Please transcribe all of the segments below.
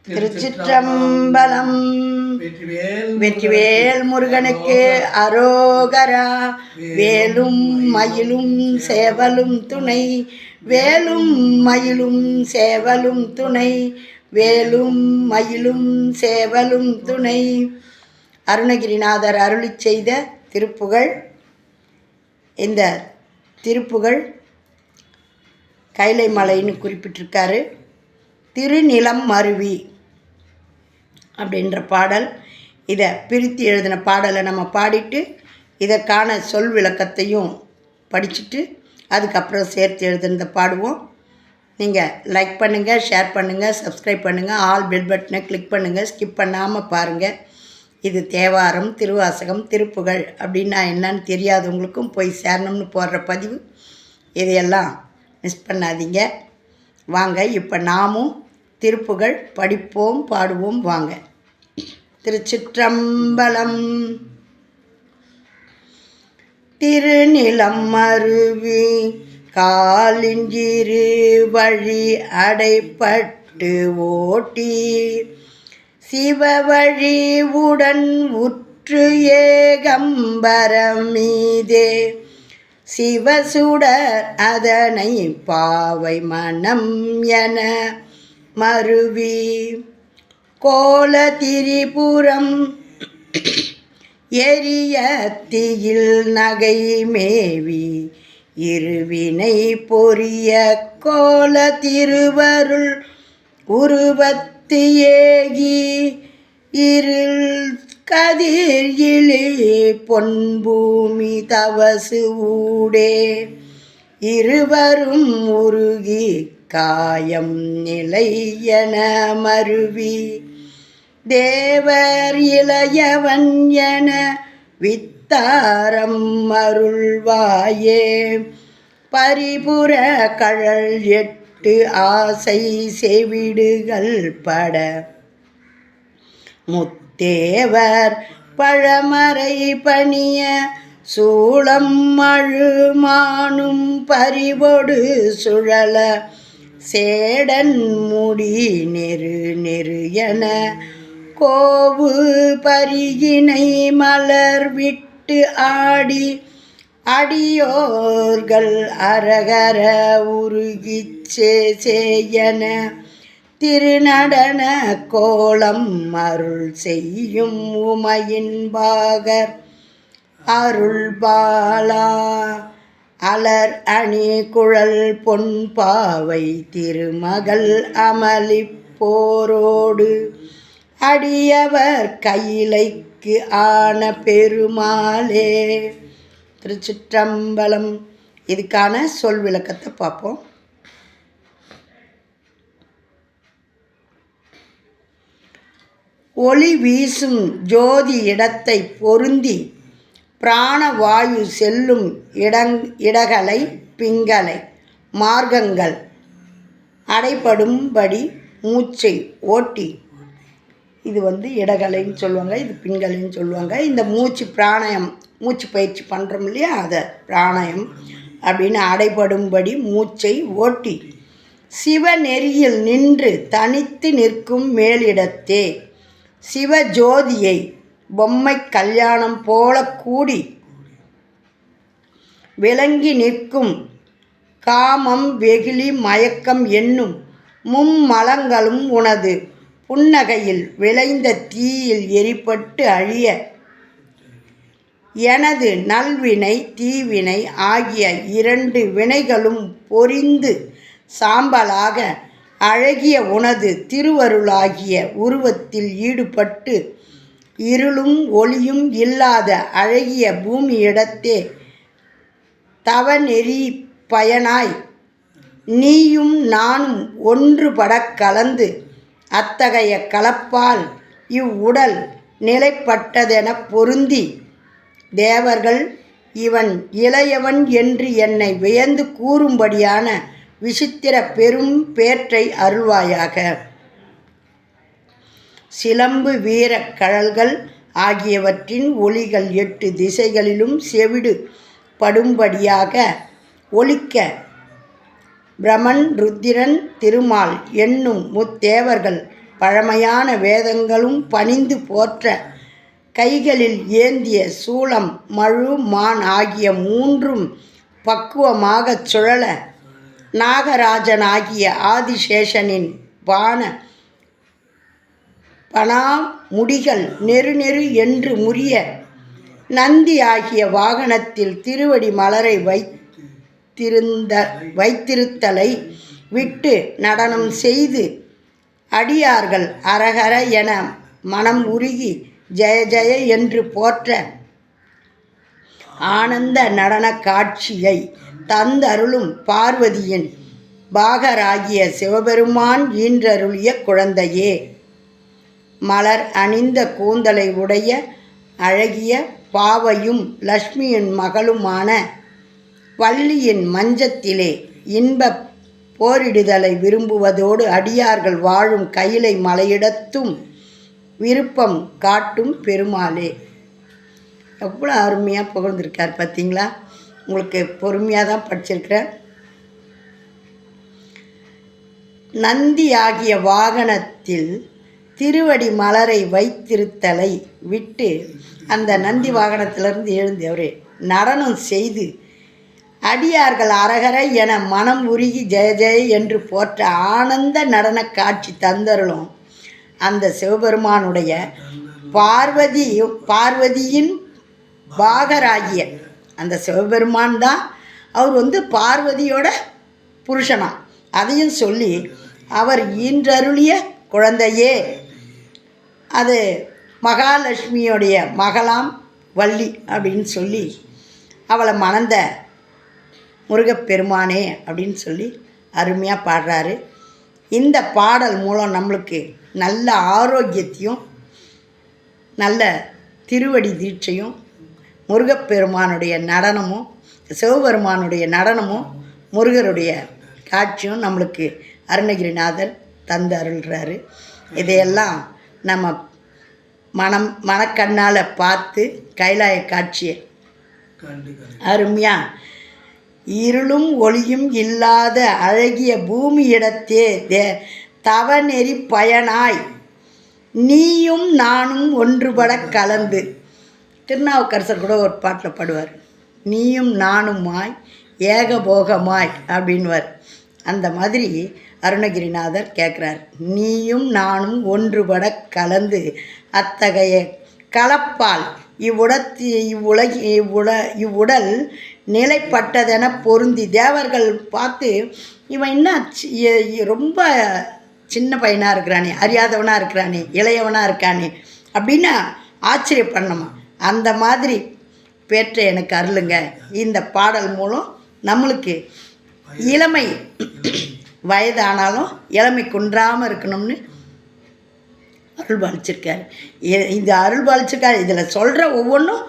திருச்சிற்றம்பலம். வெற்றிவேல் முருகனுக்கு அரோகரா. வேலும் மயிலும் சேவலும் துணை, வேலும் மயிலும் சேவலும் துணை, வேலும் மயிலும் சேவலும் துணை. அருணகிரிநாதர் அருளிச் செய்த திருப்புகழ். இந்த திருப்புகழ் கைலை மலைன்னு குறிப்பிட்டிருக்காரு. திருநிலம் மருவி அப்படின்ற பாடல். இதை பிரித்து எழுதின பாடலை நம்ம பாடிட்டு இதற்கான சொல் விளக்கத்தையும் படிச்சுட்டு அதுக்கப்புறம் சேர்த்து எழுதுனதை பாடுவோம். நீங்கள் லைக் பண்ணுங்கள், ஷேர் பண்ணுங்கள், சப்ஸ்கிரைப் பண்ணுங்கள், ஆல் பெல் பட்டனை கிளிக் பண்ணுங்கள், ஸ்கிப் பண்ணாமல் பாருங்கள். இது தேவாரம், திருவாசகம், திருப்புகழ் அப்படின்னா என்னன்னு தெரியாதவங்களுக்கும் போய் சேரணும்னு போடுற பதிவு. இதையெல்லாம் மிஸ் பண்ணாதீங்க. வாங்க இப்போ நாமும் திருப்புகழ் படிப்போம், பாடுவோம். வாங்க. திருச்சிற்றம்பலம். திருநிலம் மருவி காலிஞ்சிறு வழி அடைப்பட்டு ஓட்டி, சிவவழி உடன் உற்று ஏகம்பரம் மீதே, சிவசுடர் அதனை பாவை மனம் என மருவி, கோல திரிபுரம் எரிய தீயில் நகை மேவி, இருவினை பொரிய கோல திருவருள் உருவத்து ஏகி, இருள் கதிர் இழி பொன்பூமி தவசு ஊடே, இருவரும் உருகி காயம் நிலையென மருவி, தேவர் இளையவன் என வித்தாரம் அருள்வாயே, பரிபுர கழல் எட்டு ஆசை செவிடுகள் பட, முத்தேவர் பழமறை பணிய சூளம் மழுமானும் பரிவொடு சுழல, சேடன் முடி நெரு நெரு என கோவு பரியினை மலர் விட்டு ஆடி, அடியோர்கள் அரகர உருகிச் சேயன, திருநடன கோலம் அருள் செய்யும் உமையின் பாகர் அருள்பாலா, அலர் அணி குழல் பொன் பாவை திருமகள் அமளி போரோடு, அடியவர் கையிலைக்கு ஆன பெருமாளே. திருச்சிற்றம்பலம். இதுக்கான சொல் விளக்கத்தை பார்ப்போம். ஒளி வீசும் ஜோதி இடத்தை பொருந்தி, பிராணவாயு செல்லும் இடகளை பிங்களை மார்க்கங்கள் அடைபடும்படி மூச்சை ஓட்டி, இது இடகலைன்னு சொல்லுவாங்க, இது பிங்கலைன்னு சொல்லுவாங்க. இந்த மூச்சு பிராணயம், மூச்சு பயிற்சி பண்ணுறோம் இல்லையா, அதை பிராணயம் அப்படின்னு அடைபடும்படி மூச்சை ஓட்டி, சிவநெறியில் நின்று தனித்து நிற்கும் மேலிடத்தே, சிவஜோதியை பொம்மை கல்யாணம் போல கூடி விளங்கி நிற்கும், காமம் வெகுளி மயக்கம் என்னும் மும்மலங்களும் உனது புன்னகையில் விளைந்த தீயில் எரிப்பட்டு அழிய, எனது நல்வினை தீவினை ஆகிய இரண்டு வினைகளும் பொரிந்து சாம்பலாக அழகிய உனது திருவருளாகிய உருவத்தில் ஈடுபட்டு, இருளும் ஒளியும் இல்லாத அழகிய பூமியிடத்தே தவநெறி பயனாய் நீயும் நானும் ஒன்றுபட கலந்து, அத்தகைய கலப்பால் இவ்வுடல் நிலைப்பட்டதென பொருந்தி, தேவர்கள் இவன் இளையவன் என்று என்னை வியந்து கூறும்படியான விசித்திர பெரும் பேற்றை அருள்வாயாக. சிலம்பு வீர கழல்கள் ஆகியவற்றின் ஒலிகள் 8 திசைகளிலும் செவிடு படும்படியாக ஒலிக்க, பிரமன் ருத்திரன் திருமால் என்னும் முத்தேவர்கள் பழமையான வேதங்களும் பணிந்து போற்ற கைகளில் ஏந்திய சூலம் மழு மான் ஆகிய மூன்றும் பக்குவமாகச் சுழல நாகராஜன் ஆகிய ஆதிசேஷனின் பணாமுடிகள் நெரு என்று முறிய நந்தி ஆகிய வாகனத்தில் திருவடி மலரை வைத்திருத்தலை விட்டு நடனம் செய்து அடியார்கள் அரகர என மனம் உருகி ஜெய ஜெய என்று போற்ற ஆனந்த நடன காட்சியை தந்தருளும் பார்வதியின் பாகராகிய சிவபெருமான் ஈன்றருளிய குழந்தையே. மலர் அணிந்த கூந்தலை உடைய அழகிய பாவையும் லக்ஷ்மியின் மகளுமான வள்ளியின் மஞ்சத்திலே இன்ப போரிடுதலை விரும்புவதோடு அடியார்கள் வாழும் கையிலை மலையிடத்தும் விருப்பம் காட்டும் பெருமாளே. எவ்வளோ அருமையாக புகழ்ந்திருக்கார் பார்த்தீங்களா? உங்களுக்கு பொறுமையாக தான் படிச்சிருக்கிறேன். நந்தி ஆகிய வாகனத்தில் திருவடி மலரை வைத்திருத்தலை விட்டு அந்த நந்தி வாகனத்திலிருந்து எழுந்து அவரே நடனம் செய்து அடியார்கள் அரகர என மனம் உருகி ஜெய ஜெய என்று போற்ற ஆனந்த நடன காட்சி தந்தருளும் அந்த சிவபெருமானுடைய பார்வதியின் பாகராகிய அந்த சிவபெருமான் தான் அவர் பார்வதியோட புருஷனா. அதையும் சொல்லி அவர் ஈன்றருளிய குழந்தையே, அது மகாலட்சுமியோடைய மகளாம் வள்ளி அப்படின்னு சொல்லி அவளை மணந்த முருகப்பெருமானே அப்படின்னு சொல்லி அருமையாக பாடுறாரு. இந்த பாடல் மூலம் நம்மளுக்கு நல்ல ஆரோக்கியத்தையும் நல்ல திருவடி தீட்சையும் முருகப்பெருமானுடைய நடனமும் சிவபெருமானுடைய நடனமும் முருகருடைய காட்சியும் நம்மளுக்கு அருணகிரிநாதர் தந்து அருள்கிறாரு. இதையெல்லாம் நம்ம மனக்கண்ணால் பார்த்து கைலாய காட்சியை அருமையாக இருளும் ஒளியும் இல்லாத அழகிய பூமியிடத்தே தவநெறி பயனாய் நீயும் நானும் ஒன்றுபட கலந்து, திருநாவுக்கரசர் கூட ஒரு பாட்டில் பாடுவார், நீயும் நானுமாய் ஏகபோகமாய் அப்படின்வார். அந்த மாதிரி அருணகிரிநாதர் கேட்குறார், நீயும் நானும் ஒன்றுபட கலந்து அத்தகைய கலப்பால் இவ்வுடல் நிலைப்பட்டதென பொருந்தி தேவர்கள் பார்த்து இவன் என்ன ரொம்ப சின்ன பையனாக இருக்கிறானே, அறியாதவனாக இருக்கிறானே, இளையவனாக இருக்கானே அப்படின்னு ஆச்சரியப்படணுமா. அந்த மாதிரி பேற்ற எனக்கு அருளுங்க. இந்த பாடல் மூலம் நம்மளுக்கு இளமை வயதானாலும் இளமை குன்றாமல் இருக்கணும்னு அருள் பாலிச்சிருக்கார். இந்த அருள் பாலிச்சிருக்கார். இதில் சொல்கிற ஒவ்வொன்றும்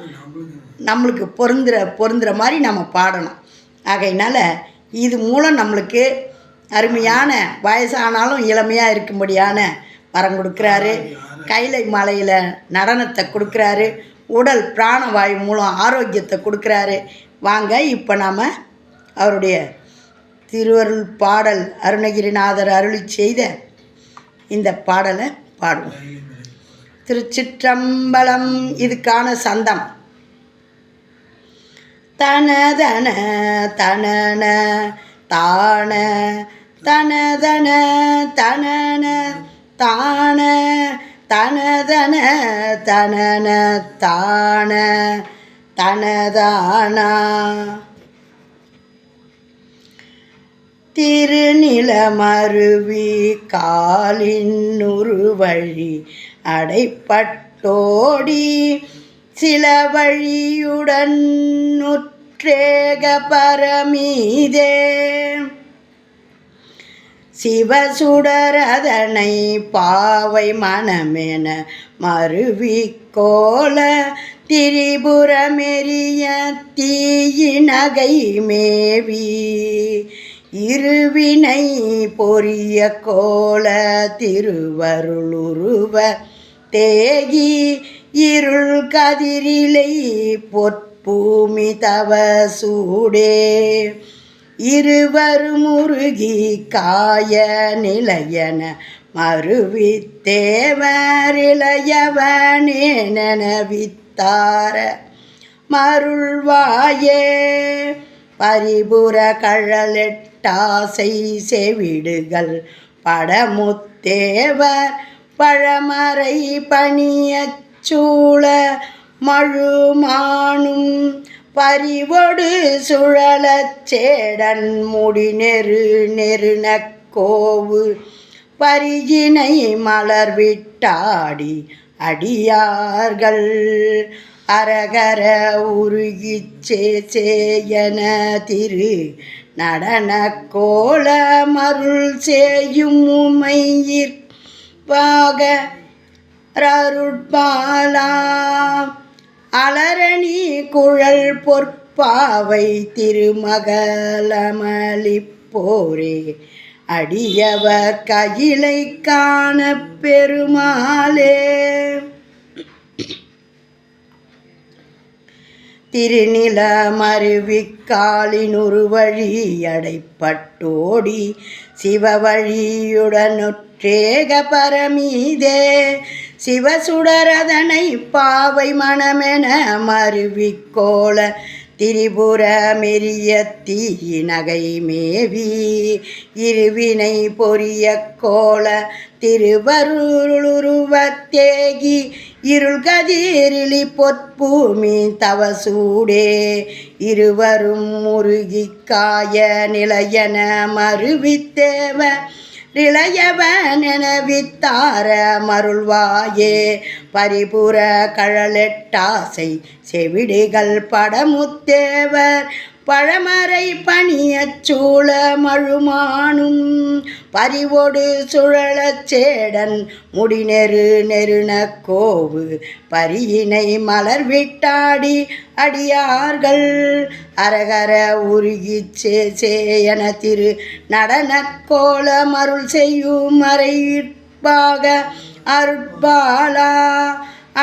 நம்மளுக்கு பொருந்துகிற மாதிரி நம்ம பாடணும். ஆகையினால் இது மூலம் நம்மளுக்கு அருமையான வயசானாலும் இளமையாக இருக்கும்படியான வரம் கொடுக்குறாரு. கைலை மலையில் நடனத்தை கொடுக்குறாரு. உடல் பிராணவாயு மூலம் ஆரோக்கியத்தை கொடுக்குறாரு. வாங்க இப்போ நாம் அவருடைய திருவருள் பாடல் அருணகிரிநாதர் அருளி செய்த இந்த பாடலை பாடுவோம். திருச்சிற்றம்பலம். இதுக்கான சந்தம் தனதன தனன தான தனதன தனன தான தனதன தனன தான தனதானா. திருநிலமருவி காலின் உருவழி அடைப்பட்டோடி சில வழியுடன் உற்றேக பரமீதே சிவசுடரதனை பாவை மனமென மருவி கோல திரிபுரமெரிய தீயினகை மேவி இருவினை பொரிய கோல திருவருளுருவ தேகி இருள் கதிரிலை பொற்பூமி தவ சூடே இருவரும் உருகி காய நிலையன மறுவித்தேவரிளையவனே நனவித்தார மருள்வாயே பரிபுர கழலெட்டாசை செவிடுகள் படமுத்தேவர் பழமறை பணியச் சூழ மழுமானும் பரிவொடு சுழலச் சேடன் முடி நெருநக்கோவு பரிஜினை மலர் விட்டாடி அடியார்கள் அரகர உருகிச் சேயன திரு நடன கோல மருள் செய்யும் உமையிற் பாக ரருட்பாலா அலரணி குழல் பொற்பாவை திருமகளமளிப்போரே அடியவர் கையிலை காண பெருமாளே. திருநிலமருவிக்காலினுருவழி அடைப்பட்டோடி சிவவழியுடனொற்றேக பரமீதே சிவசுடரதனை பாவை மணமென மருவிக்கோல திரிபுர மெரிய தீநகை மேவி இருவினை பொரிய கோல திருவருளுருவத்தேகி இருள்கதிரிலி பொற்பூமி தவசூடே இருவரும் முருகி காய நிலையன மருவித்தேவ ரிளையவனென வித்தார மருள்வாயே பரிபுர கழலெட்டாசை செவிடிகள் படமுத்தேவர் பழமறை பணியச் சூழ மழுமானும் பரிவொடு சுழலச் சேடன் முடி நெருநக்கோவு பரியினை மலர் விட்டாடி அடியார்கள் அரகர உருகிச் சேயன திரு நடனக்கோல மருள் செய்யும் மறைப்பாக அருட்பாலா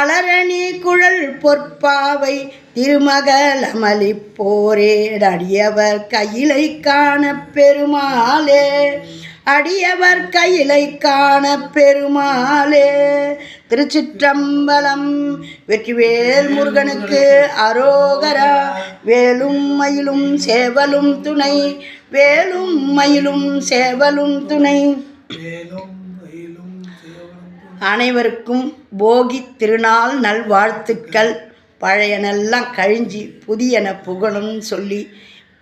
அலரணி குழல் பொற்பாவை திருமகளமளிப்போரே அடியவர் கையிலை காண பெருமாளே அடியவர் கையிலை காண பெருமாளே. திருச்சிற்றம்பலம். வெற்றிவேல் முருகனுக்கு அரோகரா. வேலும் மயிலும் சேவலும் துணை, வேலும் மயிலும் சேவலும் துணை. அனைவருக்கும் போகி திருநாள் நல்வாழ்த்துக்கள். பழையனெல்லாம் கழிஞ்சி புதியன புகழும்னு சொல்லி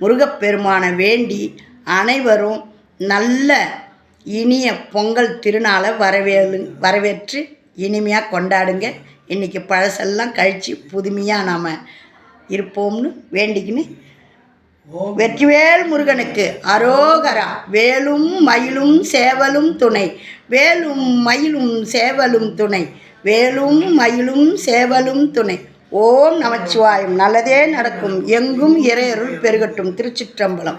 முருகப்பெருமானை வேண்டி அனைவரும் நல்ல இனிய பொங்கல் திருநாளை வரவேற்று இனிமையாக கொண்டாடுங்க. இன்றைக்கி பழசெல்லாம் கழித்து புதுமையாக நாம் இருப்போம்னு வேண்டிக்கின்னு வெற்றிவேல் முருகனுக்கு அரோகரா. வேலும் மயிலும் சேவலும் துணை, வேலும் மயிலும் சேவலும் துணை, வேலும் மயிலும் சேவலும் துணை. ஓம் நமச்சிவாயம். நல்லதே நடக்கும். எங்கும் இறையருள் பெருகட்டும். திருச்சிற்றம்பலம்.